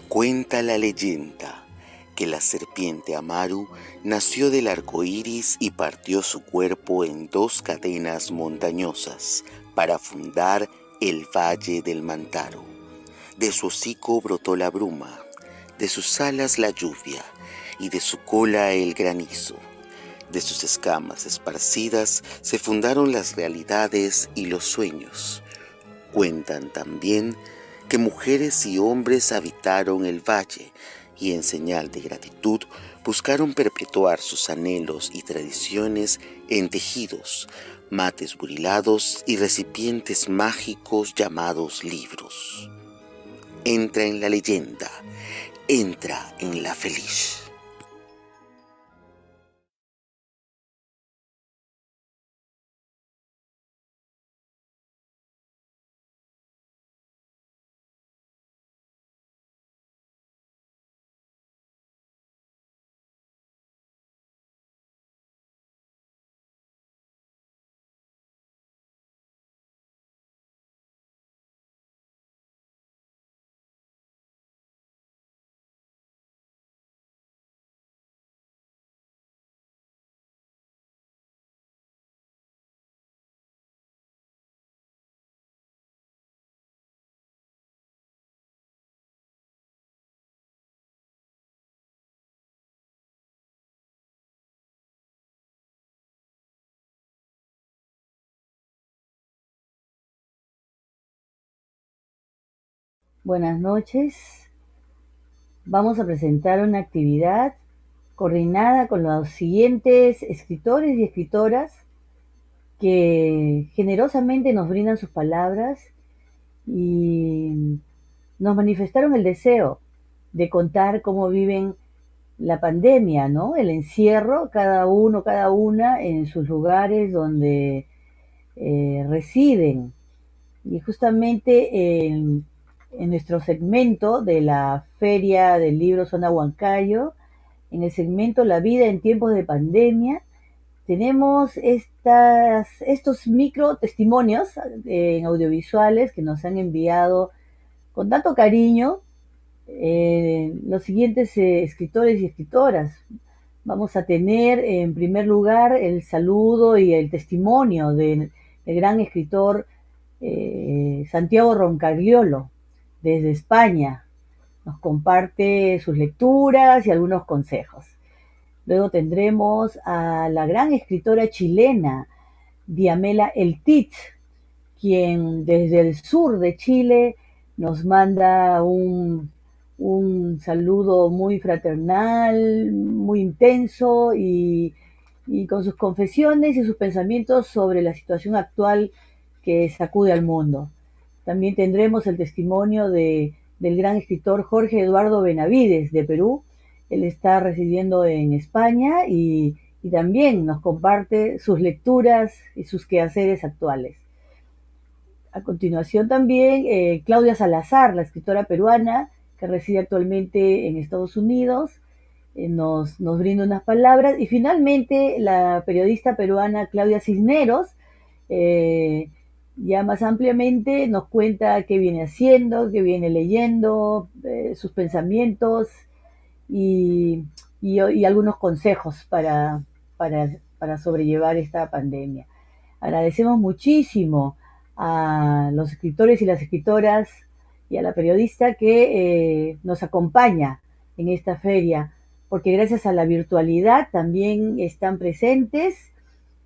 Cuenta la leyenda que la serpiente Amaru nació del arco iris y partió su cuerpo en dos cadenas montañosas para fundar el Valle del Mantaro. De su hocico brotó la bruma, de sus alas la lluvia y de su cola el granizo. De sus escamas esparcidas se fundaron las realidades y los sueños. Cuentan también que mujeres y hombres habitaron el valle y en señal de gratitud buscaron perpetuar sus anhelos y tradiciones en tejidos, mates burilados y recipientes mágicos llamados libros. Entra en la leyenda, entra en la feliz. Buenas noches. Vamos a presentar una actividad coordinada con los siguientes escritores y escritoras que generosamente nos brindan sus palabras y nos manifestaron el deseo de contar cómo viven la pandemia, ¿no? El encierro, cada uno, cada una en sus lugares donde residen. Y justamente en nuestro segmento de la Feria del Libro Zona Huancayo, en el segmento La vida en tiempos de pandemia, tenemos estos micro testimonios en audiovisuales que nos han enviado con tanto cariño los siguientes escritores y escritoras. Vamos a tener en primer lugar el saludo y el testimonio del gran escritor Santiago Roncagliolo, desde España. Nos comparte sus lecturas y algunos consejos. Luego tendremos a la gran escritora chilena, Diamela Eltit, quien desde el sur de Chile nos manda un saludo muy fraternal, muy intenso y con sus confesiones y sus pensamientos sobre la situación actual que sacude al mundo. También tendremos el testimonio del gran escritor Jorge Eduardo Benavides de Perú. Él está residiendo en España y también nos comparte sus lecturas y sus quehaceres actuales. A continuación también Claudia Salazar, la escritora peruana que reside actualmente en Estados Unidos, nos brinda unas palabras. Y finalmente la periodista peruana Claudia Cisneros, ya más ampliamente nos cuenta qué viene haciendo, qué viene leyendo, sus pensamientos y, y algunos consejos para sobrellevar esta pandemia. Agradecemos muchísimo a los escritores y las escritoras y a la periodista que nos acompaña en esta feria, porque gracias a la virtualidad también están presentes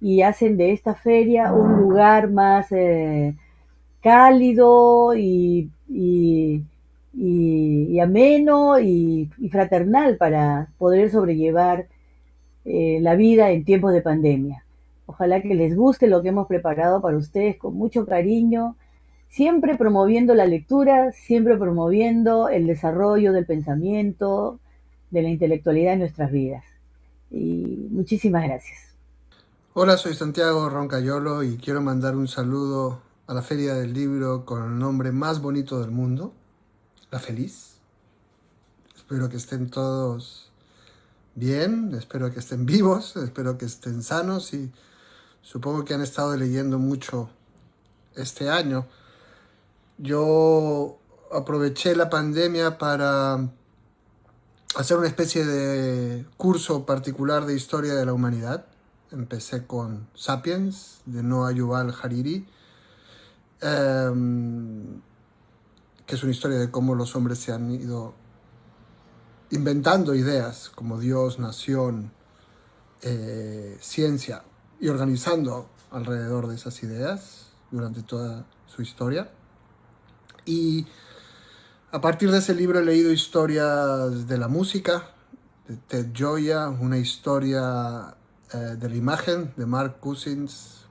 y hacen de esta feria un lugar más cálido y ameno y fraternal para poder sobrellevar la vida en tiempos de pandemia. Ojalá que les guste lo que hemos preparado para ustedes con mucho cariño, siempre promoviendo la lectura, siempre promoviendo el desarrollo del pensamiento, de la intelectualidad en nuestras vidas. Y muchísimas gracias. Hola, soy Santiago Roncayolo y quiero mandar un saludo a la Feria del Libro con el nombre más bonito del mundo, La Feliz. Espero que estén todos bien, espero que estén vivos, espero que estén sanos y supongo que han estado leyendo mucho este año. Yo aproveché la pandemia para hacer una especie de curso particular de historia de la humanidad. Empecé con Sapiens, de Noah Yuval Hariri, que es una historia de cómo los hombres se han ido inventando ideas como Dios, nación, ciencia, y organizando alrededor de esas ideas durante toda su historia. Y a partir de ese libro he leído historias de la música, de Ted Gioia, una historia de la imagen, de Mark Cousins,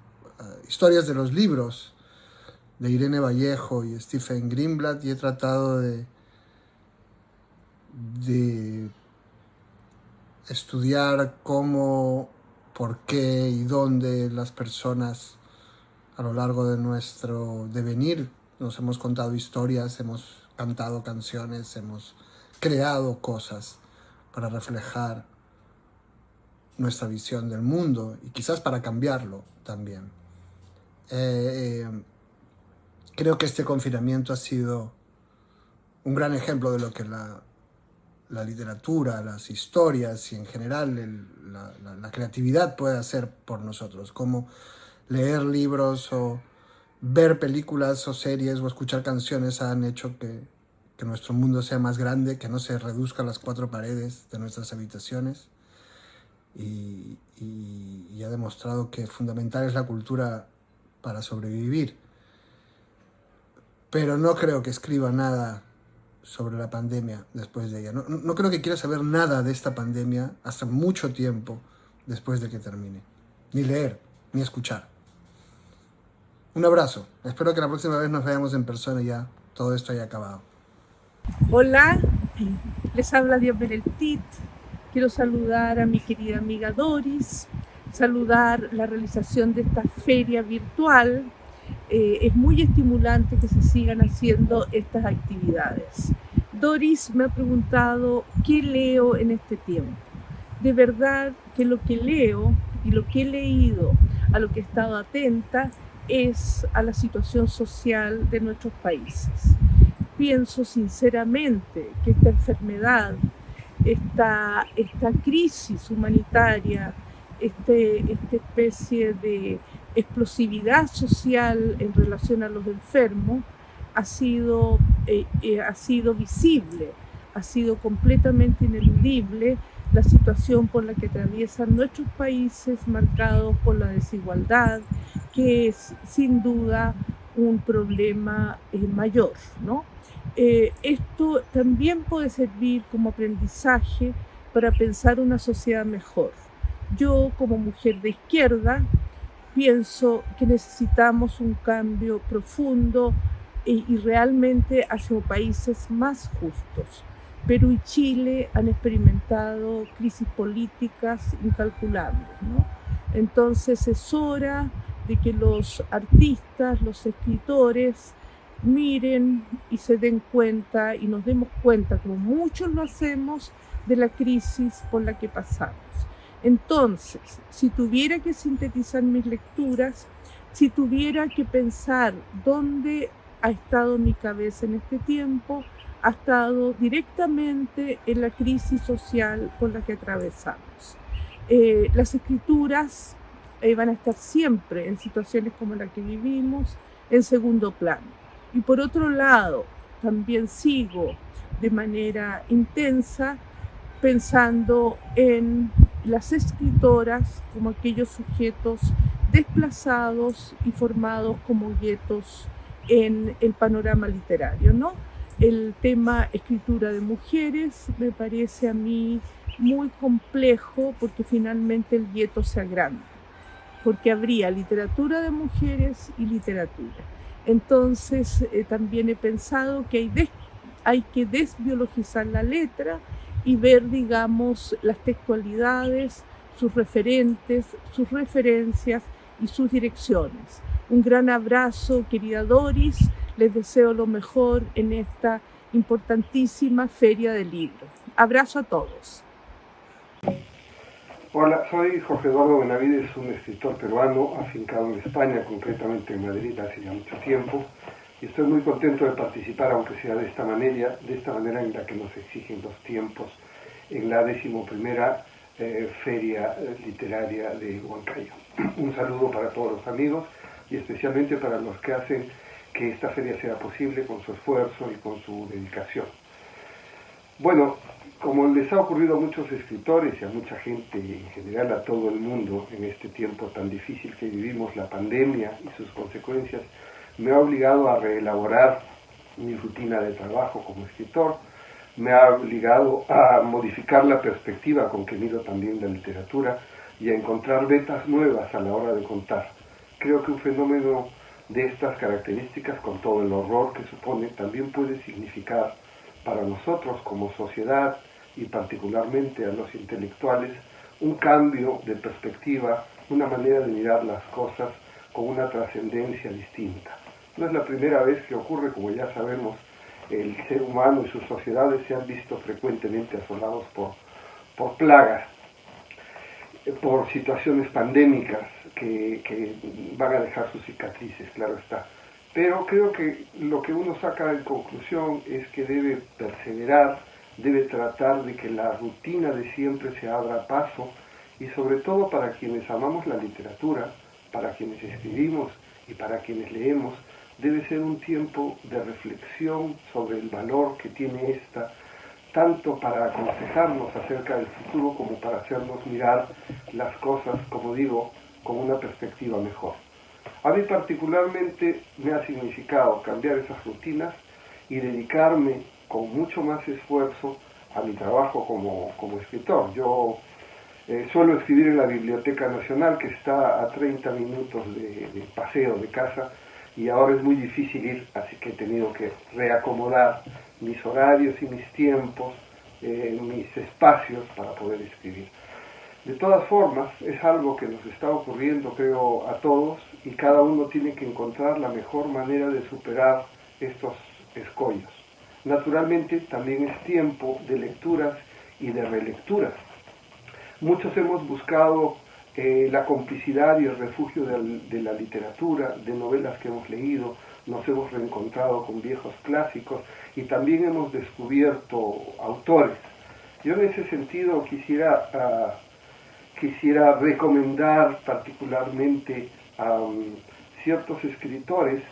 historias de los libros, de Irene Vallejo y Stephen Greenblatt, y he tratado de estudiar cómo, por qué y dónde las personas a lo largo de nuestro devenir nos hemos contado historias, hemos cantado canciones, hemos creado cosas para reflejar nuestra visión del mundo y quizás para cambiarlo también. Creo que este confinamiento ha sido un gran ejemplo de lo que la literatura, las historias y en general la creatividad puede hacer por nosotros, como leer libros o ver películas o series o escuchar canciones han hecho que nuestro mundo sea más grande, que no se reduzca a las 4 paredes de nuestras habitaciones, y ha demostrado que fundamental es la cultura para sobrevivir. Pero no creo que escriba nada sobre la pandemia después de ella. No creo que quiera saber nada de esta pandemia hasta mucho tiempo después de que termine. Ni leer, ni escuchar. Un abrazo. Espero que la próxima vez nos veamos en persona y ya todo esto haya acabado. Hola, les habla Dios Beneltit. Quiero saludar a mi querida amiga Doris, saludar la realización de esta feria virtual. Es muy estimulante que se sigan haciendo estas actividades. Doris me ha preguntado qué leo en este tiempo. De verdad que lo que leo y lo que he leído, a lo que he estado atenta, es a la situación social de nuestros países. Pienso sinceramente que esta enfermedad, esta crisis humanitaria, esta especie de explosividad social en relación a los enfermos ha sido visible, ha sido completamente ineludible la situación por la que atraviesan nuestros países marcados por la desigualdad, que es sin duda un problema mayor, ¿no? Esto también puede servir como aprendizaje para pensar una sociedad mejor. Yo, como mujer de izquierda, pienso que necesitamos un cambio profundo y realmente hacia países más justos. Perú y Chile han experimentado crisis políticas incalculables, ¿no? Entonces es hora de que los artistas, los escritores, miren y se den cuenta y nos demos cuenta, como muchos lo hacemos, de la crisis por la que pasamos. Entonces, si tuviera que sintetizar mis lecturas, si tuviera que pensar dónde ha estado mi cabeza en este tiempo, ha estado directamente en la crisis social por la que atravesamos. Las escrituras van a estar siempre en situaciones como la que vivimos en segundo plano. Y por otro lado, también sigo de manera intensa pensando en las escritoras como aquellos sujetos desplazados y formados como guetos en el panorama literario, ¿no? El tema escritura de mujeres me parece a mí muy complejo porque finalmente el gueto se agranda, porque habría literatura de mujeres y literatura. Entonces también he pensado que hay que desbiologizar la letra y ver, digamos, las textualidades, sus referentes, sus referencias y sus direcciones. Un gran abrazo, querida Doris, les deseo lo mejor en esta importantísima feria del libro. Abrazo a todos. Hola, soy Jorge Eduardo Benavides, un escritor peruano afincado en España, concretamente en Madrid hace ya mucho tiempo. y estoy muy contento de participar, aunque sea de esta manera en la que nos exigen los tiempos, en la 11ª Feria Literaria de Huancayo. Un saludo para todos los amigos y especialmente para los que hacen que esta feria sea posible con su esfuerzo y con su dedicación. Bueno, como les ha ocurrido a muchos escritores y a mucha gente, en general a todo el mundo, en este tiempo tan difícil que vivimos, la pandemia y sus consecuencias, me ha obligado a reelaborar mi rutina de trabajo como escritor, me ha obligado a modificar la perspectiva con que miro también la literatura y a encontrar vetas nuevas a la hora de contar. Creo que un fenómeno de estas características, con todo el horror que supone, también puede significar para nosotros como sociedad y particularmente a los intelectuales un cambio de perspectiva, una manera de mirar las cosas con una trascendencia distinta. No es la primera vez que ocurre, como ya sabemos, el ser humano y sus sociedades se han visto frecuentemente asolados por plagas, por situaciones pandémicas que van a dejar sus cicatrices, claro está. Pero creo que lo que uno saca en conclusión es que debe perseverar, debe tratar de que la rutina de siempre se abra paso y sobre todo para quienes amamos la literatura, para quienes escribimos y para quienes leemos, debe ser un tiempo de reflexión sobre el valor que tiene esta, tanto para aconsejarnos acerca del futuro como para hacernos mirar las cosas, como digo, con una perspectiva mejor. A mí particularmente me ha significado cambiar esas rutinas y dedicarme con mucho más esfuerzo a mi trabajo como escritor. Yo suelo escribir en la Biblioteca Nacional, que está a 30 minutos de paseo de casa, y ahora es muy difícil ir, así que he tenido que reacomodar mis horarios y mis tiempos, mis espacios para poder escribir. De todas formas, es algo que nos está ocurriendo, creo, a todos, y cada uno tiene que encontrar la mejor manera de superar estos escollos. Naturalmente, también es tiempo de lecturas y de relecturas. Muchos hemos buscado la complicidad y el refugio de la literatura, de novelas que hemos leído, nos hemos reencontrado con viejos clásicos y también hemos descubierto autores. Yo en ese sentido quisiera recomendar particularmente a ciertos escritores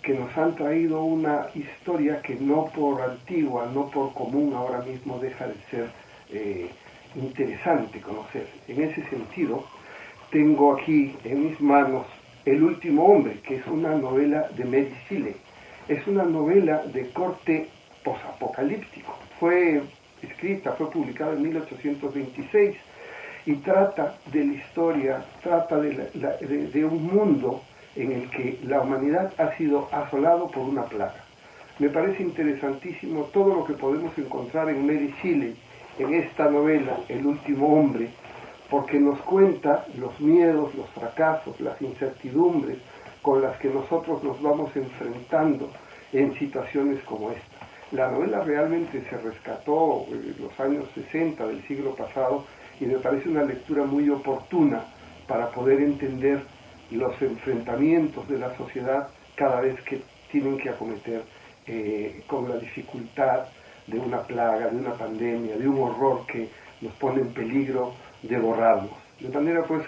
que nos han traído una historia que no por antigua, no por común, ahora mismo deja de ser interesante conocer. En ese sentido, tengo aquí en mis manos El último hombre, que es una novela de Mary Shelley. Es una novela de corte posapocalíptico. Fue publicada en 1826 y trata de la historia, trata de un mundo en el que la humanidad ha sido asolado por una plaga. Me parece interesantísimo todo lo que podemos encontrar en Mary Shelley, en esta novela, El último hombre, porque nos cuenta los miedos, los fracasos, las incertidumbres con las que nosotros nos vamos enfrentando en situaciones como esta. La novela realmente se rescató en los años 60 del siglo pasado y me parece una lectura muy oportuna para poder entender los enfrentamientos de la sociedad cada vez que tienen que acometer con la dificultad de una plaga, de una pandemia, de un horror que nos pone en peligro de borrarnos. De manera pues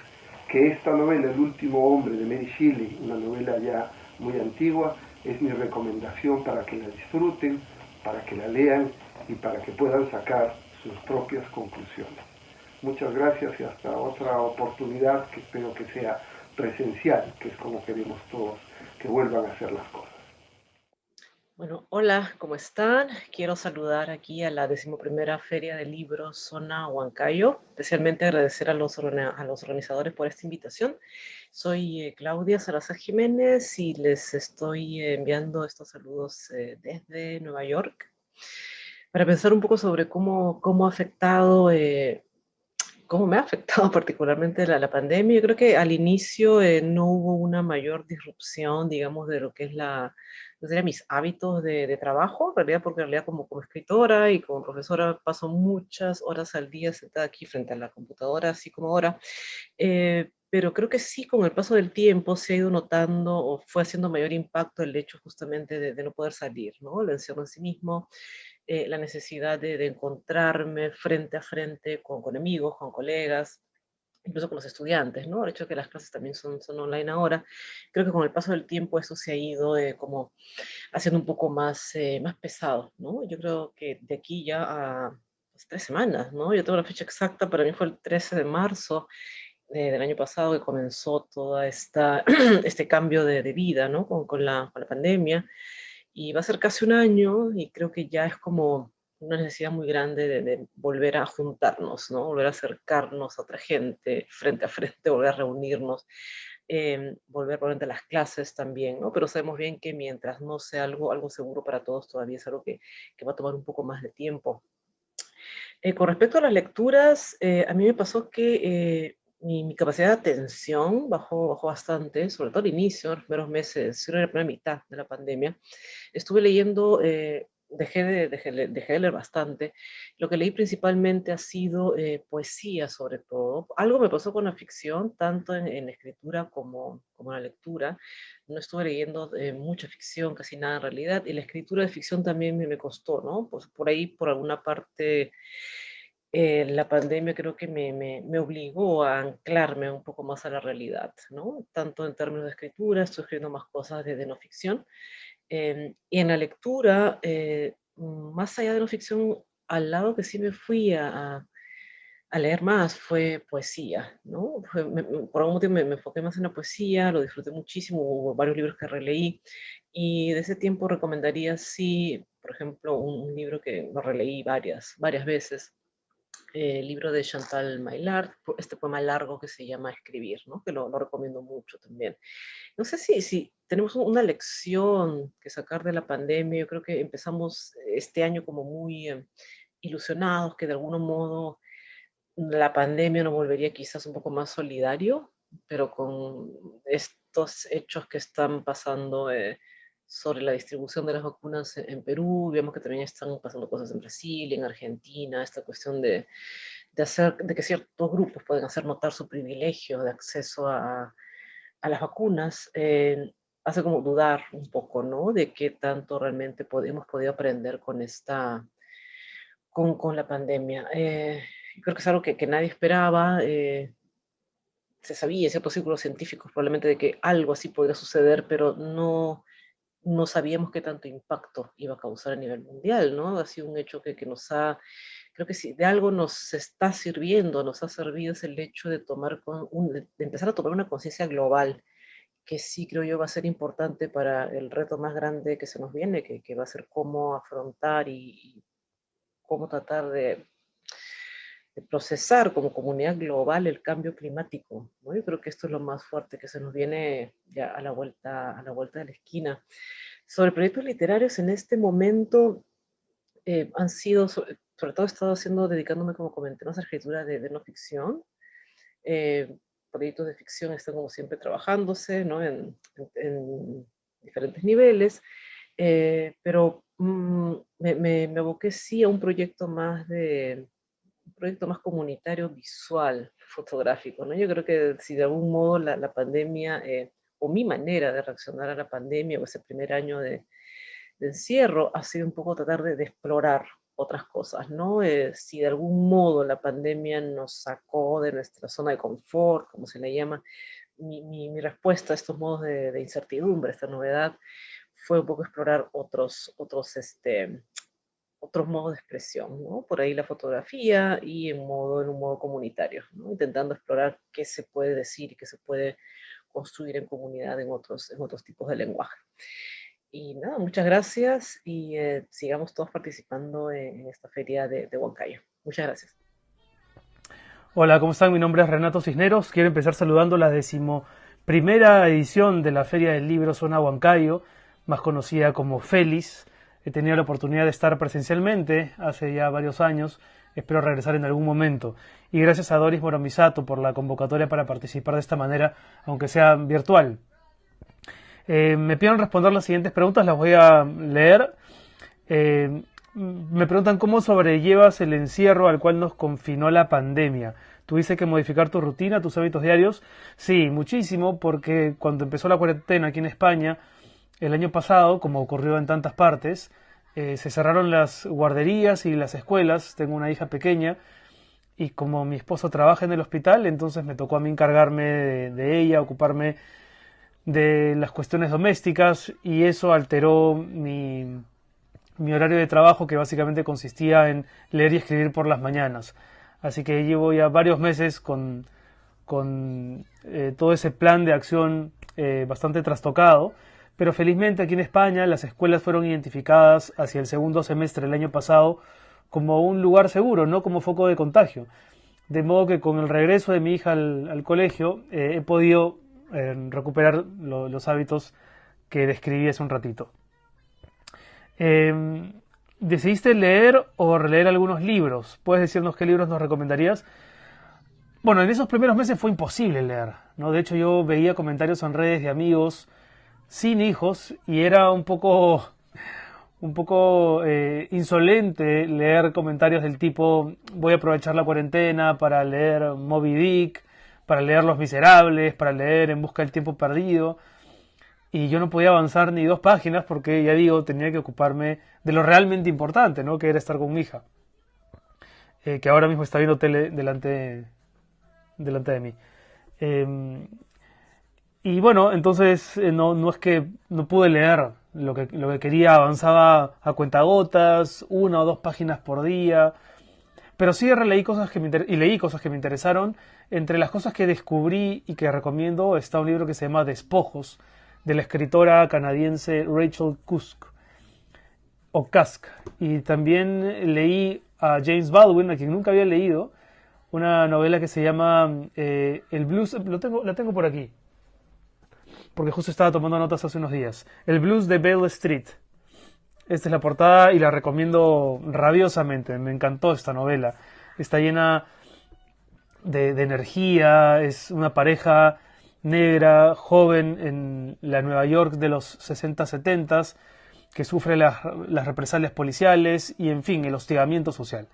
que esta novela, El último hombre de Mary Shelley, una novela ya muy antigua, es mi recomendación para que la disfruten, para que la lean y para que puedan sacar sus propias conclusiones. Muchas gracias y hasta otra oportunidad que espero que sea presencial, que es como queremos todos que vuelvan a hacer las cosas. Bueno, hola, ¿cómo están? Quiero saludar aquí a la 11ª Feria del Libro Zona Huancayo, especialmente agradecer a los organizadores por esta invitación. Soy Claudia Salazar Jiménez y les estoy enviando estos saludos desde Nueva York para pensar un poco sobre cómo ha afectado cómo me ha afectado particularmente la pandemia. Yo creo que al inicio no hubo una mayor disrupción, digamos, de lo que es mis hábitos de trabajo, en realidad, porque en realidad como escritora y como profesora paso muchas horas al día sentada aquí frente a la computadora, así como ahora. pero creo que sí, con el paso del tiempo se ha ido notando o fue haciendo mayor impacto el hecho justamente de no poder salir, ¿no? El encierro en sí mismo, la necesidad de encontrarme frente a frente con amigos, con colegas, incluso con los estudiantes, ¿no? El hecho de que las clases también son online ahora, creo que con el paso del tiempo eso se ha ido como haciendo un poco más pesado, ¿no? Yo creo que de aquí ya a pues, 3 semanas, ¿no? Yo tengo la fecha exacta, para mí fue el 13 de marzo del año pasado que comenzó toda este cambio de vida, ¿no? Con la pandemia, y va a ser casi un año y creo que ya es como una necesidad muy grande de volver a juntarnos, ¿no? Volver a acercarnos a otra gente frente a frente, volver a reunirnos, volver probablemente a las clases también, ¿no? Pero sabemos bien que mientras no sea algo seguro para todos, todavía es algo que va a tomar un poco más de tiempo. Con respecto a las lecturas, a mí me pasó que mi capacidad de atención bajó bastante, sobre todo al inicio, los primeros meses, sino en la primera mitad de la pandemia. Estuve leyendo, dejé de leer bastante. Lo que leí principalmente ha sido poesía, sobre todo. Algo me pasó con la ficción, tanto en escritura como en la lectura. No estuve leyendo mucha ficción, casi nada en realidad, y la escritura de ficción también me costó, ¿no? Pues por ahí, por alguna parte, la pandemia creo que me obligó a anclarme un poco más a la realidad, ¿no? Tanto en términos de escritura, estoy escribiendo más cosas de no ficción, y en la lectura, más allá de no ficción, al lado que sí me fui a leer más fue poesía, ¿no? Por algún motivo me enfoqué más en la poesía, lo disfruté muchísimo, hubo varios libros que releí, y de ese tiempo recomendaría, sí, por ejemplo, un libro que lo releí varias veces, el libro de Chantal Maillard, este poema largo que se llama Escribir, ¿no? Que lo recomiendo mucho también. No sé si tenemos una lección que sacar de la pandemia. Yo creo que empezamos este año como muy ilusionados, que de algún modo la pandemia nos volvería quizás un poco más solidario, pero con estos hechos que están pasando sobre la distribución de las vacunas en Perú, vemos que también están pasando cosas en Brasil y en Argentina, esta cuestión de que ciertos grupos pueden hacer notar su privilegio de acceso a las vacunas, hace como dudar un poco, ¿no? De qué tanto realmente hemos podido aprender con la pandemia. Creo que es algo que nadie esperaba. Se sabía en ciertos círculos científicos probablemente de que algo así podría suceder, pero no sabíamos qué tanto impacto iba a causar a nivel mundial, ¿no? Ha sido un hecho que nos ha, creo que si de algo nos está sirviendo, nos ha servido es el hecho de de empezar a tomar una conciencia global, que sí creo yo va a ser importante para el reto más grande que se nos viene, que va a ser cómo afrontar y cómo tratar de procesar como comunidad global el cambio climático, ¿no? Yo creo que esto es lo más fuerte que se nos viene ya a la vuelta de la esquina. Sobre proyectos literarios, en este momento han sido, sobre todo he estado dedicándome, como comenté, más a la escritura de no ficción. Eh, Proyectos de ficción están como siempre trabajándose, ¿no? En diferentes niveles, pero me aboqué sí a un proyecto más comunitario, visual, fotográfico, ¿no? Yo creo que si de algún modo la pandemia, o mi manera de reaccionar a la pandemia, o ese primer año de encierro, ha sido un poco tratar de explorar otras cosas, ¿no? Si de algún modo la pandemia nos sacó de nuestra zona de confort, como se le llama, mi respuesta a estos modos de incertidumbre, esta novedad, fue un poco explorar otros modos de expresión, ¿no? Por ahí la fotografía y en un modo comunitario, ¿no? Intentando explorar qué se puede decir y qué se puede construir en comunidad en otros tipos de lenguaje. Y nada, muchas gracias y sigamos todos participando en esta feria de Huancayo. Muchas gracias. Hola, ¿cómo están? Mi nombre es Renato Cisneros. Quiero empezar saludando la 11ª edición de la Feria del Libro Zona Huancayo, más conocida como FELIS. He tenido la oportunidad de estar presencialmente hace ya varios años. Espero regresar en algún momento. Y gracias a Doris Moromisato por la convocatoria para participar de esta manera, aunque sea virtual. Me pidieron responder las siguientes preguntas, las voy a leer. Me preguntan cómo sobrellevas el encierro al cual nos confinó la pandemia. ¿Tuviste que modificar tu rutina, tus hábitos diarios? Sí, muchísimo, porque cuando empezó la cuarentena aquí en España, el año pasado, como ocurrió en tantas partes, se cerraron las guarderías y las escuelas. Tengo una hija pequeña y como mi esposo trabaja en el hospital, entonces me tocó a mí encargarme de ella, ocuparme de las cuestiones domésticas, y eso alteró mi horario de trabajo, que básicamente consistía en leer y escribir por las mañanas. Así que llevo ya varios meses con todo ese plan de acción bastante trastocado, pero felizmente aquí en España las escuelas fueron identificadas hacia el segundo semestre del año pasado como un lugar seguro, no como foco de contagio. De modo que con el regreso de mi hija al colegio he podido recuperar los hábitos que describí hace un ratito. ¿Decidiste leer o releer algunos libros? ¿Puedes decirnos qué libros nos recomendarías? Bueno, en esos primeros meses fue imposible leer, ¿no? De hecho, yo veía comentarios en redes de amigos sin hijos y era un poco insolente leer comentarios del tipo: voy a aprovechar la cuarentena para leer Moby Dick, para leer Los Miserables, para leer En busca del tiempo perdido. Y yo no podía avanzar ni 2 páginas porque, ya digo, tenía que ocuparme de lo realmente importante, ¿no? Que era estar con mi hija, que ahora mismo está viendo tele delante de mí. Y bueno, entonces no es que no pude leer lo que quería. Avanzaba a cuentagotas, 1 o 2 páginas por día, pero sí leí cosas que me interesaron. Entre las cosas que descubrí y que recomiendo está un libro que se llama Despojos, de la escritora canadiense Rachel Cusk, o Cusk. Y también leí a James Baldwin, a quien nunca había leído, una novela que se llama El Blues. La tengo por aquí, porque justo estaba tomando notas hace unos días. El Blues de Bale Street. Esta es la portada y la recomiendo rabiosamente. Me encantó esta novela. Está llena de energía. Es una pareja negra, joven, en la Nueva York de los 60-70, que sufre las represalias policiales y, en fin, el hostigamiento social.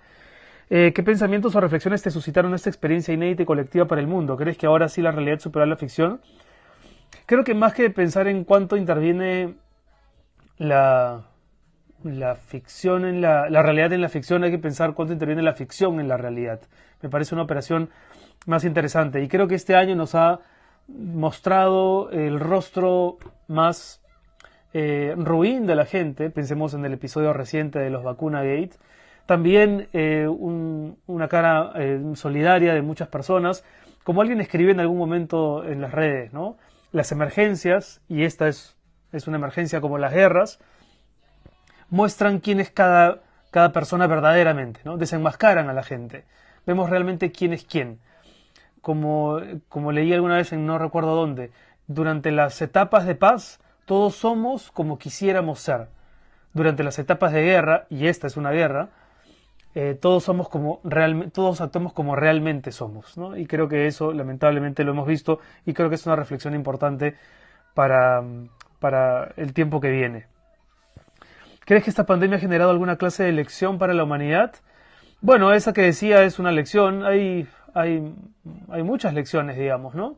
¿Qué pensamientos o reflexiones te suscitaron esta experiencia inédita y colectiva para el mundo? ¿Crees que ahora sí la realidad supera la ficción? Creo que más que pensar en cuánto interviene la ficción en la realidad en la ficción, hay que pensar cuánto interviene la ficción en la realidad. Me parece una operación más interesante, y creo que este año nos ha mostrado el rostro más ruin de la gente. Pensemos en el episodio reciente de los Vacunagate. También una cara solidaria de muchas personas, como alguien escribió en algún momento en las redes, ¿no? Las emergencias, y esta es una emergencia como las guerras, muestran quién es cada persona verdaderamente, ¿no? Desenmascaran a la gente. Vemos realmente quién es quién. Como leí alguna vez en no recuerdo dónde, durante las etapas de paz todos somos como quisiéramos ser. Durante las etapas de guerra, y esta es una guerra, todos actuamos como realmente somos, ¿no? Y creo que eso lamentablemente lo hemos visto, y creo que es una reflexión importante para el tiempo que viene. ¿Crees que esta pandemia ha generado alguna clase de lección para la humanidad? Bueno, esa que decía es una lección. Hay muchas lecciones, digamos, ¿no?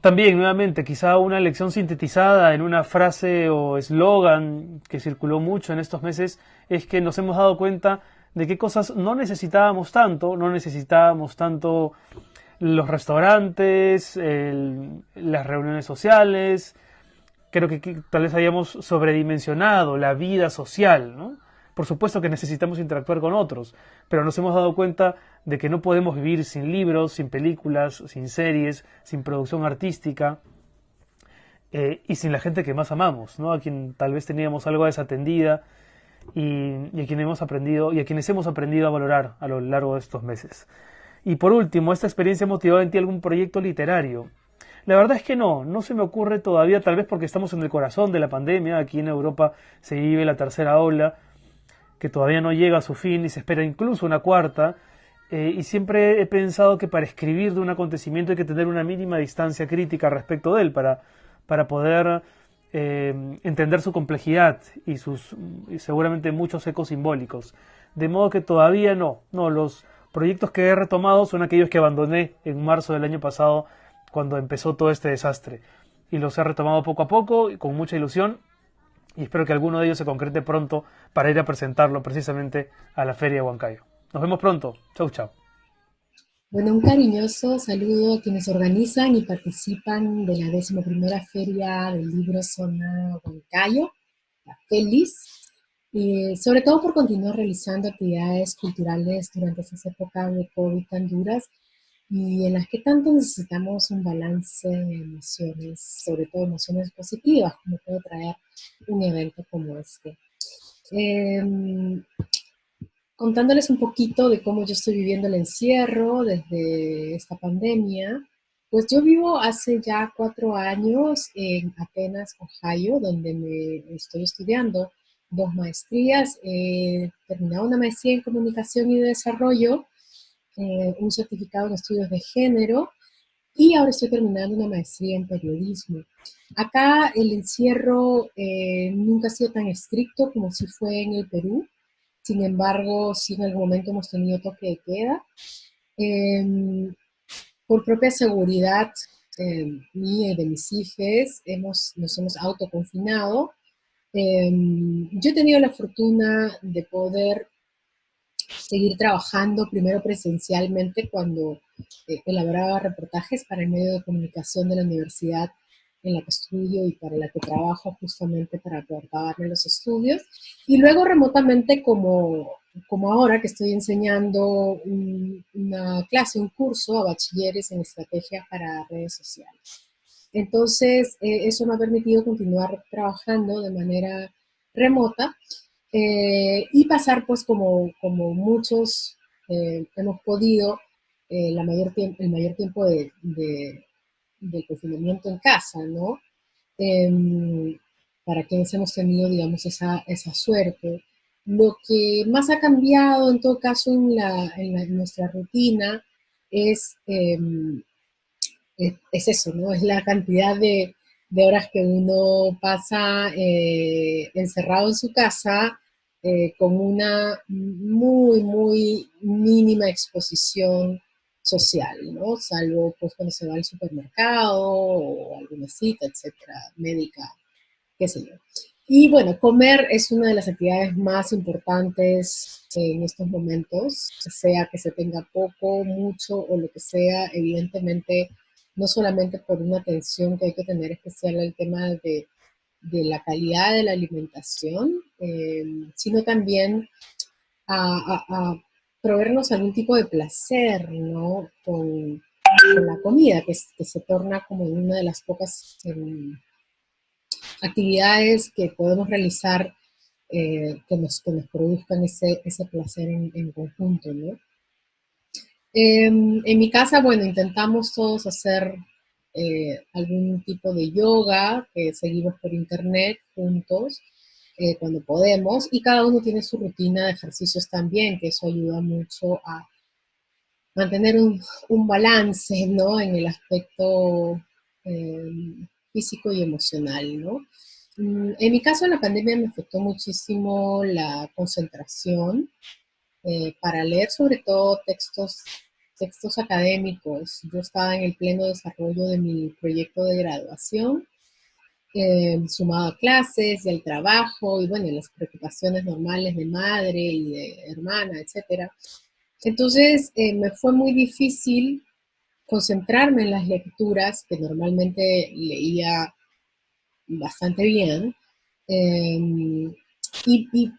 También, nuevamente, quizá una lección sintetizada en una frase o eslogan que circuló mucho en estos meses es que nos hemos dado cuenta de qué cosas no necesitábamos tanto los restaurantes, las reuniones sociales. Creo que tal vez hayamos sobredimensionado la vida social, ¿no? Por supuesto que necesitamos interactuar con otros, pero nos hemos dado cuenta de que no podemos vivir sin libros, sin películas, sin series, sin producción artística, y sin la gente que más amamos, ¿no? A quien tal vez teníamos algo desatendida y a quienes hemos aprendido a valorar a lo largo de estos meses. Y por último, ¿esta experiencia ha motivado en ti algún proyecto literario? La verdad es que no se me ocurre todavía, tal vez porque estamos en el corazón de la pandemia. Aquí en Europa se vive la tercera ola, que todavía no llega a su fin y se espera incluso una cuarta, y siempre he pensado que para escribir de un acontecimiento hay que tener una mínima distancia crítica respecto de él para poder entender su complejidad y seguramente muchos ecos simbólicos. De modo que todavía no, los proyectos que he retomado son aquellos que abandoné en marzo del año pasado cuando empezó todo este desastre. Y los he retomado poco a poco y con mucha ilusión y espero que alguno de ellos se concrete pronto para ir a presentarlo precisamente a la Feria de Huancayo. Nos vemos pronto. Chau, chau. Bueno, un cariñoso saludo a quienes organizan y participan de la 11ª Feria del Libro Zona Huancayo, la FELIS, y sobre todo por continuar realizando actividades culturales durante estas épocas de COVID tan duras y en las que tanto necesitamos un balance de emociones, sobre todo emociones positivas, como puede traer un evento como este. Contándoles un poquito de cómo yo estoy viviendo el encierro desde esta pandemia, pues yo vivo hace ya 4 años en Atenas, Ohio, donde me estoy estudiando 2 maestrías. He terminado una maestría en comunicación y desarrollo, un certificado en estudios de género, y ahora estoy terminando una maestría en periodismo. Acá el encierro nunca ha sido tan estricto como si fue en el Perú. Sin embargo, sí en algún momento hemos tenido toque de queda. Por propia seguridad mía y de mis hijos, nos hemos autoconfinado. Yo he tenido la fortuna de poder seguir trabajando primero presencialmente cuando elaboraba reportajes para el medio de comunicación de la universidad en la que estudio y para la que trabajo justamente para poder pagarme los estudios, y luego remotamente como ahora que estoy enseñando una clase, un curso a bachilleres en estrategia para redes sociales. Entonces, eso me ha permitido continuar trabajando de manera remota y pasar, pues, como muchos hemos podido, el mayor tiempo del confinamiento en casa, ¿no? Para quienes hemos tenido, digamos, esa suerte. Lo que más ha cambiado, en todo caso, en nuestra rutina es eso, ¿no? Es la cantidad de horas que uno pasa encerrado en su casa con una muy, muy mínima exposición social, ¿no? Salvo pues cuando se va al supermercado o alguna cita, etcétera, médica, qué sé yo. Y bueno, comer es una de las actividades más importantes en estos momentos, sea que se tenga poco, mucho o lo que sea, evidentemente, no solamente por una atención que hay que tener especial al tema de la calidad de la alimentación, sino también a proveernos algún tipo de placer, ¿no? Con la comida, que se torna como una de las pocas actividades que podemos realizar que nos produzcan ese placer en conjunto, ¿no? En mi casa, bueno, intentamos todos hacer algún tipo de yoga que seguimos por internet juntos cuando podemos, y cada uno tiene su rutina de ejercicios también, que eso ayuda mucho a mantener un balance, ¿no? En el aspecto físico y emocional, ¿no? En mi caso, la pandemia me afectó muchísimo la concentración para leer sobre todo textos académicos. Yo estaba en el pleno desarrollo de mi proyecto de graduación, sumado a clases y al trabajo y bueno, las preocupaciones normales de madre y de hermana, etcétera. Entonces me fue muy difícil concentrarme en las lecturas que normalmente leía bastante bien.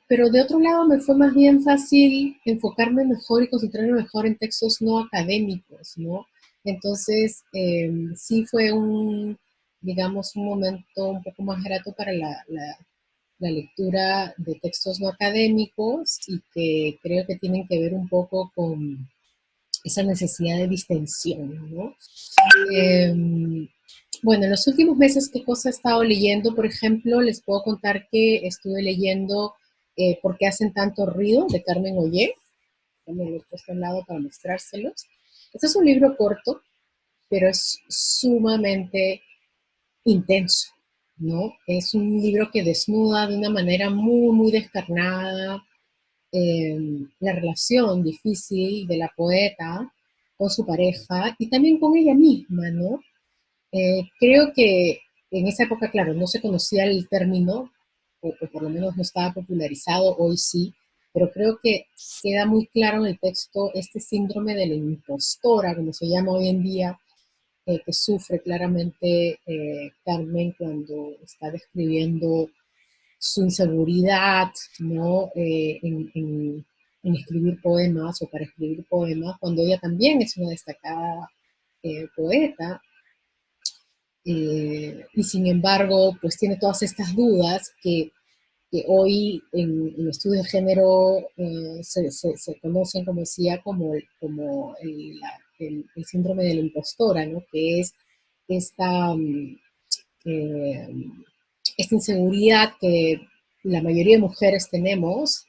Pero de otro lado me fue más bien fácil enfocarme mejor y concentrarme mejor en textos no académicos, ¿no? Entonces, sí fue digamos, un momento un poco más grato para la lectura de textos no académicos y que creo que tienen que ver un poco con esa necesidad de distensión, ¿no? Bueno, en los últimos meses, ¿qué cosa he estado leyendo? Por ejemplo, les puedo contar que estuve leyendo ¿Por qué hacen tanto ruido? De Carmen Ollé. Me lo he puesto al lado para mostrárselos. Este es un libro corto, pero es sumamente intenso, ¿no? Es un libro que desnuda de una manera muy, muy descarnada la relación difícil de la poeta con su pareja y también con ella misma, ¿no? Creo que en esa época, claro, no se conocía el término, o por lo menos no estaba popularizado, hoy sí, pero creo que queda muy claro en el texto este síndrome de la impostora, como se llama hoy en día, que sufre claramente Carmen cuando está describiendo su inseguridad, ¿no? En escribir poemas o para escribir poemas, cuando ella también es una destacada poeta, y sin embargo, pues tiene todas estas dudas que hoy en estudios de género se conocen, como decía, como el síndrome de la impostora, ¿no? Que es esta, eh, esta inseguridad que la mayoría de mujeres tenemos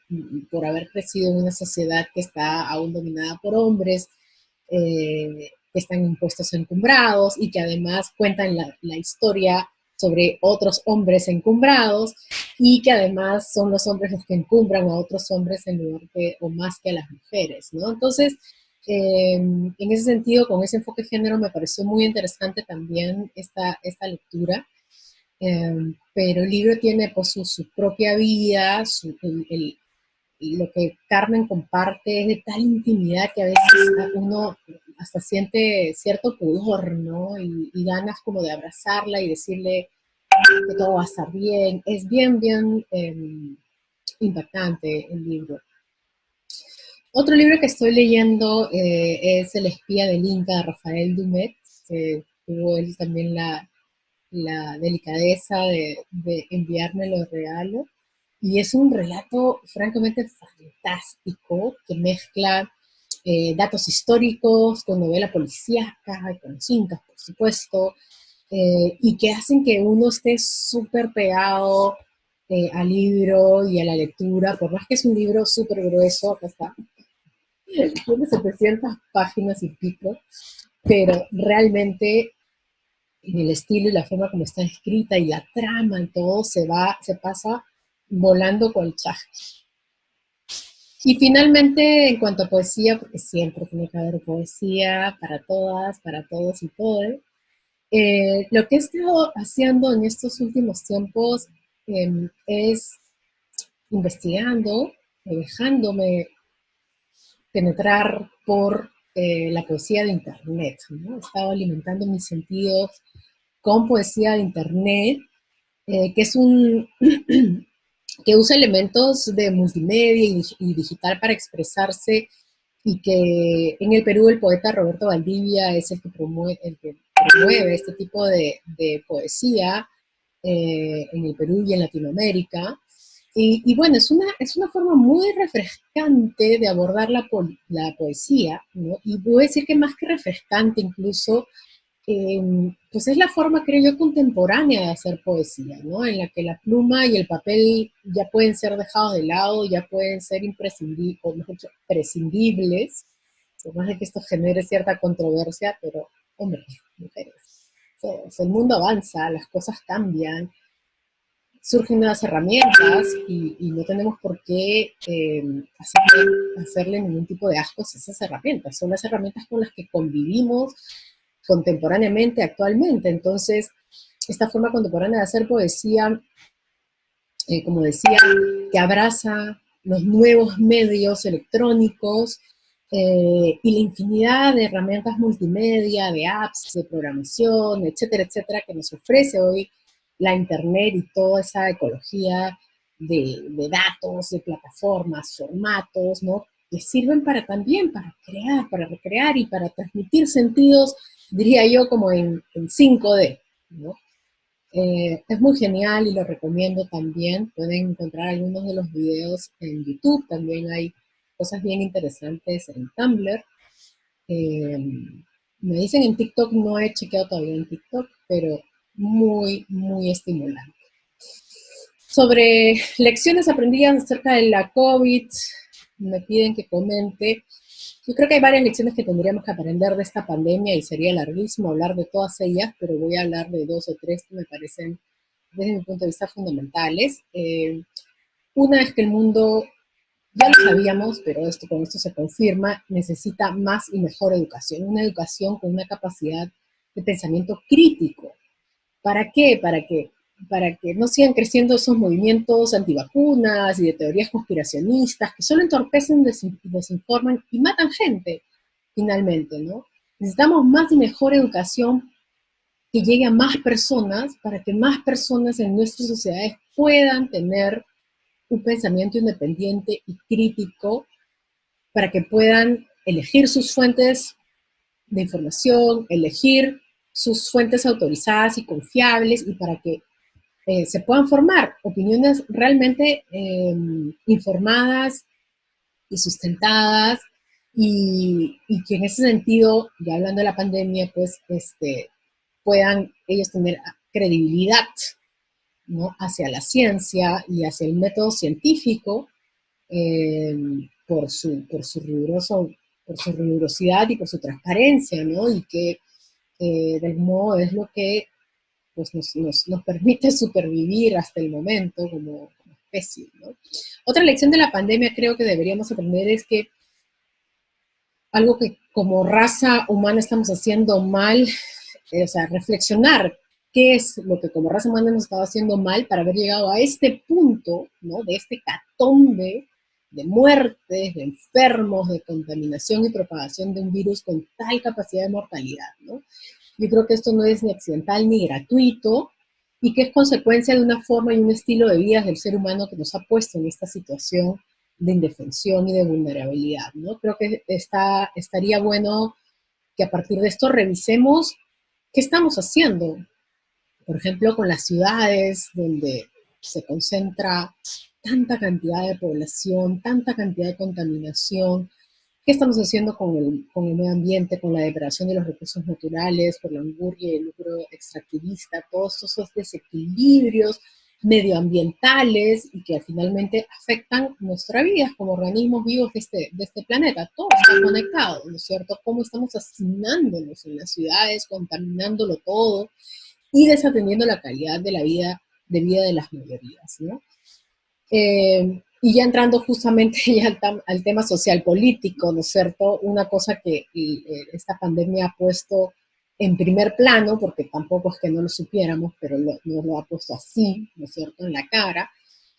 por haber crecido en una sociedad que está aún dominada por hombres, que están impuestos encumbrados y que además cuentan la historia sobre otros hombres encumbrados y que además son los hombres los que encumbran a otros hombres en lugar que, o más que a las mujeres, ¿no? Entonces, en ese sentido, con ese enfoque de género, me pareció muy interesante también esta lectura. Pero el libro tiene pues su propia vida, lo que Carmen comparte es de tal intimidad que a veces uno hasta siente cierto pudor, ¿no? Y ganas como de abrazarla y decirle que todo va a estar bien. Es bien, bien impactante el libro. Otro libro que estoy leyendo es El espía del Inca de Rafael Dumet, que tuvo él también la delicadeza de enviarme los regalos. Y es un relato francamente fantástico que mezcla datos históricos con novela policíaca, con los incas, por supuesto, y que hacen que uno esté súper pegado al libro y a la lectura, por más que es un libro súper grueso, acá está, tiene 700 páginas y pico, pero realmente en el estilo y la forma como está escrita y la trama y todo se pasa volando con el chasque. Y finalmente, en cuanto a poesía, porque siempre tiene que haber poesía para todas, para todos y todas, lo que he estado haciendo en estos últimos tiempos es investigando, dejándome penetrar por la poesía de Internet, ¿no? He estado alimentando mis sentidos con poesía de Internet, que es que usa elementos de multimedia y digital para expresarse, y que en el Perú el poeta Roberto Valdivia es el que promueve este tipo de poesía en el Perú y en Latinoamérica. Y bueno, es una forma muy refrescante de abordar la poesía, ¿no? Y voy a decir que más que refrescante incluso, pues es la forma, creo yo, contemporánea de hacer poesía, ¿no? En la que la pluma y el papel ya pueden ser dejados de lado, ya pueden ser imprescindibles, o mejor dicho, prescindibles, por más de que esto genere cierta controversia, pero, hombre, mujeres, el mundo avanza, las cosas cambian, surgen nuevas herramientas y no tenemos por qué hacerle ningún tipo de ascos a esas herramientas. Son las herramientas con las que convivimos contemporáneamente, actualmente. Entonces, esta forma contemporánea de hacer poesía, como decía, que abraza los nuevos medios electrónicos y la infinidad de herramientas multimedia, de apps, de programación, etcétera, etcétera, que nos ofrece hoy la Internet y toda esa ecología de datos, de plataformas, formatos, ¿no? Que sirven también para crear, para recrear y para transmitir sentidos, diría yo, como en 5D, ¿no? Es muy genial y lo recomiendo también. Pueden encontrar algunos de los videos en YouTube. También hay cosas bien interesantes en Tumblr. Eh, Me dicen en TikTok, no he chequeado todavía en TikTok, pero muy, muy estimulante. Sobre lecciones aprendidas acerca de la COVID, me piden que comente. Yo creo que hay varias lecciones que tendríamos que aprender de esta pandemia y sería larguísimo hablar de todas ellas, pero voy a hablar de 2 o 3 que me parecen, desde mi punto de vista, fundamentales. Una es que el mundo ya lo sabíamos, pero con esto se confirma, necesita más y mejor educación, una educación con una capacidad de pensamiento crítico. ¿Para qué? Para que no sigan creciendo esos movimientos antivacunas y de teorías conspiracionistas que solo entorpecen, desinforman y matan gente, finalmente, ¿no? Necesitamos más y mejor educación que llegue a más personas para que más personas en nuestras sociedades puedan tener un pensamiento independiente y crítico, para que puedan elegir sus fuentes de información, elegir sus fuentes autorizadas y confiables, y para que se puedan formar opiniones realmente informadas y sustentadas, y que en ese sentido, ya hablando de la pandemia, pues puedan ellos tener credibilidad, ¿no?, hacia la ciencia y hacia el método científico, eh, por su rigurosidad y por su transparencia, ¿no? Y que de algún modo es lo que pues, nos permite supervivir hasta el momento como especie, ¿no? Otra lección de la pandemia creo que deberíamos aprender es que algo que como raza humana estamos haciendo mal, o sea, reflexionar qué es lo que como raza humana hemos estado haciendo mal para haber llegado a este punto, ¿no?, de este catombe de muertes, de enfermos, de contaminación y propagación de un virus con tal capacidad de mortalidad, ¿no? Yo creo que esto no es ni accidental ni gratuito, y que es consecuencia de una forma y un estilo de vida del ser humano que nos ha puesto en esta situación de indefensión y de vulnerabilidad, ¿no? Creo que estaría bueno que a partir de esto revisemos qué estamos haciendo, por ejemplo, con las ciudades donde se concentra tanta cantidad de población, tanta cantidad de contaminación. ¿Qué estamos haciendo con el medio ambiente, con la depredación de los recursos naturales, por la angurria y el lucro extractivista, todos esos desequilibrios medioambientales y que finalmente afectan nuestra vida como organismos vivos de este planeta? Todo está conectado, ¿no es cierto? ¿Cómo estamos hacinándonos en las ciudades, contaminándolo todo y desatendiendo la calidad de la vida de las mayorías, ¿no? Y ya entrando justamente ya al tema social político, ¿no es cierto? Una cosa que esta pandemia ha puesto en primer plano, porque tampoco es que no lo supiéramos, pero nos lo ha puesto así, ¿no es cierto?, en la cara,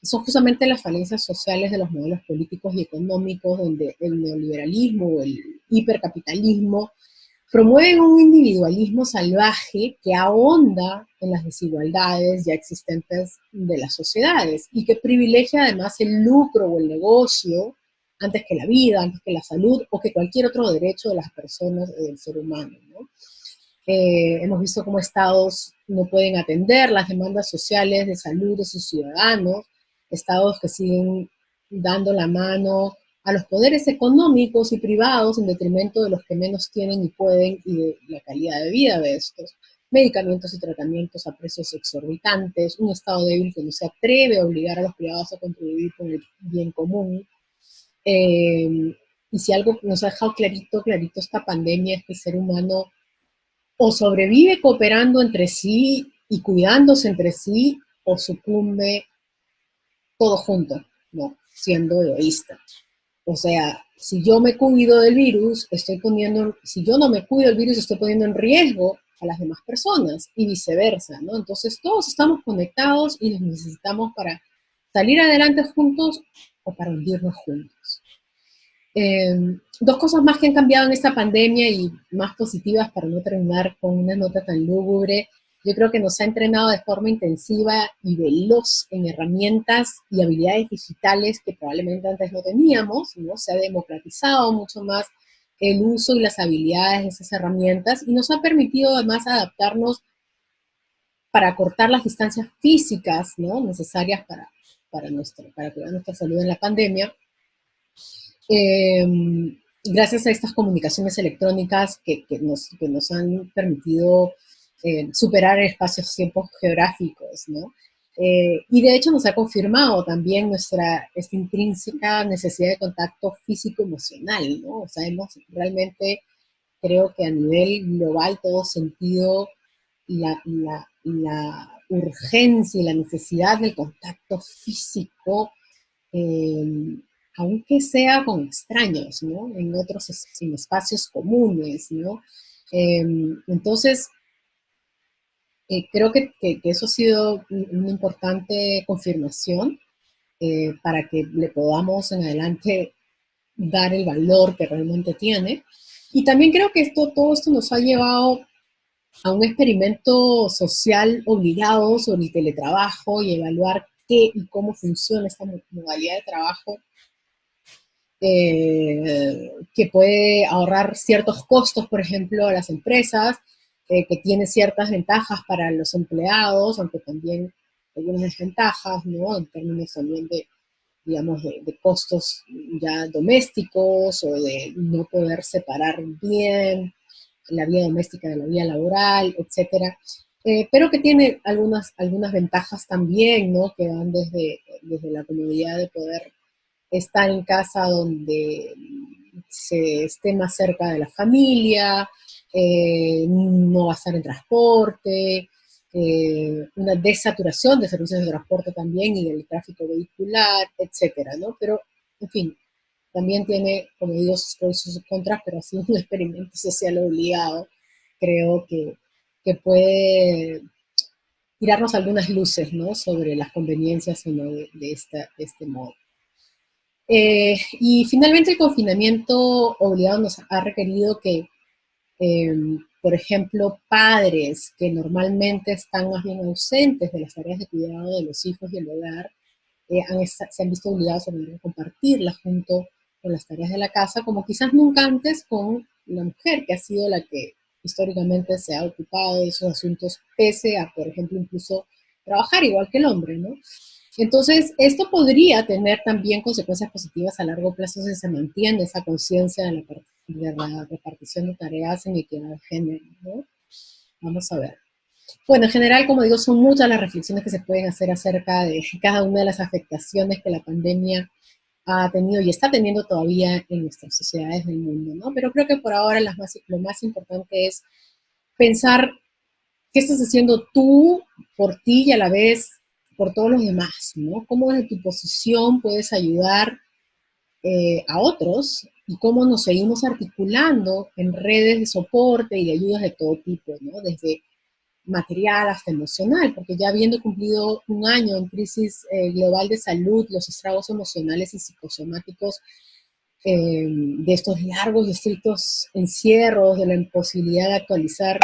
son justamente las falencias sociales de los modelos políticos y económicos, donde el neoliberalismo o el hipercapitalismo promueven un individualismo salvaje que ahonda en las desigualdades ya existentes de las sociedades y que privilegia además el lucro o el negocio antes que la vida, antes que la salud o que cualquier otro derecho de las personas del ser humano, ¿no? Hemos visto cómo estados no pueden atender las demandas sociales de salud de sus ciudadanos, estados que siguen dando la mano a los poderes económicos y privados en detrimento de los que menos tienen y pueden, y de la calidad de vida de estos. Medicamentos y tratamientos a precios exorbitantes, un estado débil que no se atreve a obligar a los privados a contribuir con el bien común. Y si algo nos ha dejado clarito esta pandemia es que el ser humano o sobrevive cooperando entre sí y cuidándose entre sí, o sucumbe todo junto, ¿no?, siendo egoísta. O sea, si yo me cuido del virus, si yo no me cuido del virus, estoy poniendo en riesgo a las demás personas y viceversa, ¿no? Entonces todos estamos conectados y nos necesitamos para salir adelante juntos o para hundirnos juntos. Dos cosas más que han cambiado en esta pandemia y más positivas para no terminar con una nota tan lúgubre. Yo creo que nos ha entrenado de forma intensiva y veloz en herramientas y habilidades digitales que probablemente antes no teníamos, ¿no? Se ha democratizado mucho más el uso y las habilidades de esas herramientas y nos ha permitido además adaptarnos para cortar las distancias físicas, ¿no?, necesarias para cuidar nuestra salud en la pandemia. Gracias a estas comunicaciones electrónicas que nos han permitido superar espacios-tiempos geográficos, ¿no? Y de hecho nos ha confirmado también esta intrínseca necesidad de contacto físico-emocional, ¿no? O sea, hemos realmente, creo que a nivel global, todos sentido la urgencia y la necesidad del contacto físico aunque sea con extraños, ¿no? En otros, en espacios comunes, ¿no? Entonces, creo que eso ha sido una importante confirmación para que le podamos en adelante dar el valor que realmente tiene. Y también creo que todo esto nos ha llevado a un experimento social obligado sobre el teletrabajo y evaluar qué y cómo funciona esta modalidad de trabajo, que puede ahorrar ciertos costos, por ejemplo, a las empresas, que tiene ciertas ventajas para los empleados, aunque también algunas desventajas, ¿no? En términos también de, digamos, de costos ya domésticos o de no poder separar bien la vida doméstica de la vida laboral, etcétera. Pero que tiene algunas ventajas también, ¿no? Que van desde la comodidad de poder estar en casa donde se esté más cerca de la familia, no va a estar en transporte, una desaturación de servicios de transporte también y del tráfico vehicular, etcétera, ¿no? Pero, en fin, también tiene, como digo, sus pros y sus contras, pero ha sido un experimento social obligado, creo que puede tirarnos algunas luces, ¿no? Sobre las conveniencias o no de este modo. Y finalmente el confinamiento obligado nos ha requerido que, por ejemplo, padres que normalmente están más bien ausentes de las tareas de cuidado de los hijos y el hogar, se han visto obligados a compartirlas junto con las tareas de la casa, como quizás nunca antes con la mujer, que ha sido la que históricamente se ha ocupado de esos asuntos, pese a, por ejemplo, incluso trabajar igual que el hombre, ¿no? Entonces, esto podría tener también consecuencias positivas a largo plazo si se mantiene esa conciencia de la repartición de tareas en equidad de género, ¿no? Vamos a ver. Bueno, en general, como digo, son muchas las reflexiones que se pueden hacer acerca de cada una de las afectaciones que la pandemia ha tenido y está teniendo todavía en nuestras sociedades del mundo, ¿no? Pero creo que por ahora lo más importante es pensar qué estás haciendo tú por ti y a la vez por todos los demás, ¿no? Cómo desde tu posición puedes ayudar a otros y cómo nos seguimos articulando en redes de soporte y de ayudas de todo tipo, ¿no? Desde material hasta emocional, porque ya habiendo cumplido un año en crisis global de salud, los estragos emocionales y psicosomáticos de estos largos y estrictos encierros, de la imposibilidad de actualizar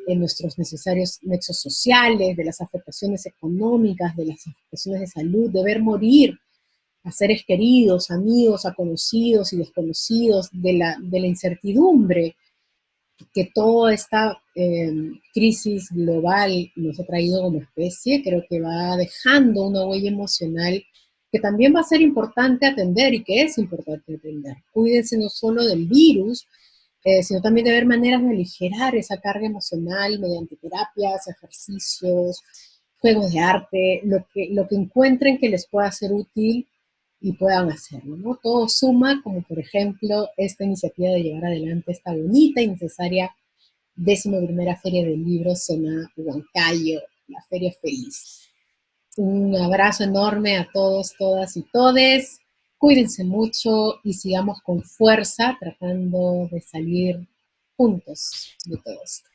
en nuestros necesarios nexos sociales, de las afectaciones económicas, de las afectaciones de salud, de ver morir a seres queridos, amigos, a conocidos y desconocidos, de la incertidumbre que toda esta crisis global nos ha traído como especie, creo que va dejando una huella emocional que también va a ser importante atender y que es importante atender. Cuídense no solo del virus, sino también de ver maneras de aligerar esa carga emocional mediante terapias, ejercicios, juegos de arte, lo que encuentren que les pueda ser útil y puedan hacerlo, ¿no? Todo suma, como por ejemplo esta iniciativa de llevar adelante esta bonita y necesaria 11ª Feria del Libro Zona Huancayo, la Feria Feliz. Un abrazo enorme a todos, todas y todes. Cuídense mucho y sigamos con fuerza tratando de salir juntos de todo esto.